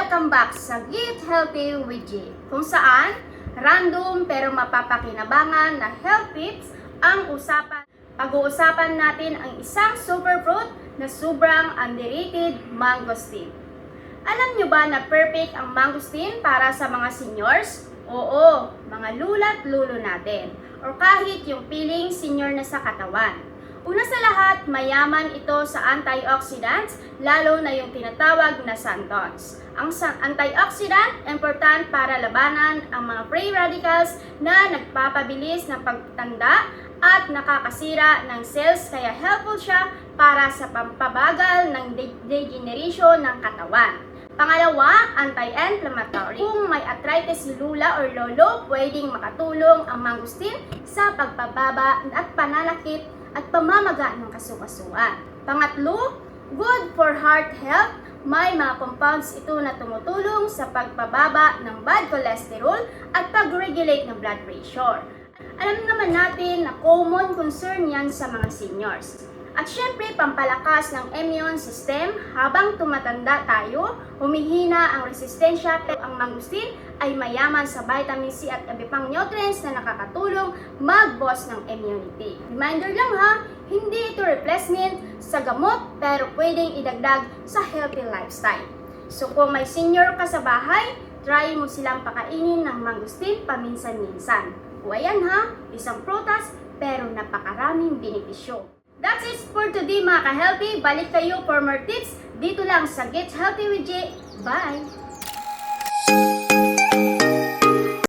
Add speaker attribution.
Speaker 1: Welcome back sa Get Healthy with G, kung saan random pero mapapakinabangan na health tips ang usapan. Pag-uusapan natin ang isang superfruit na sobrang underrated, mangosteen. Alam nyo ba na perfect ang mangosteen para sa mga seniors? Oo, mga lula't lulo natin. O kahit yung piling senior na sa katawan. Una sa lahat, mayaman ito sa antioxidants, lalo na yung tinatawag na xanthones. Ang antioxidant, important para labanan ang mga free radicals na nagpapabilis ng pagtanda at nakakasira ng cells, kaya helpful siya para sa pampabagal ng degeneration ng katawan. Pangalawa, anti-inflammatory. Kung may arthritis si lula or lolo, pwedeng makatulong ang mangosteen sa pagpababa at pananakit at pamamaga ng kasukasuan. Pangatlo, good for heart health. May mga compounds ito na tumutulong sa pagpababa ng bad cholesterol at pag-regulate ng blood pressure. Alam naman natin na common concern yan sa mga seniors. At syempre, pampalakas ng immune system. Habang tumatanda tayo, humihina ang resistensya, pero ang mangosteen ay mayaman sa vitamin C at iba pang nutrients na nakakatulong mag-boost ng immunity. Reminder lang ha, hindi ito replacement sa gamot, pero pwedeng idagdag sa healthy lifestyle. So kung may senior ka sa bahay, try mo silang pakainin ng mangosteen paminsan-minsan. O ayan ha, isang prutas pero napakaraming benepisyo. That's it for today mga ka-healthy. Balik kayo for more tips dito lang sa Get Healthy with J. Bye!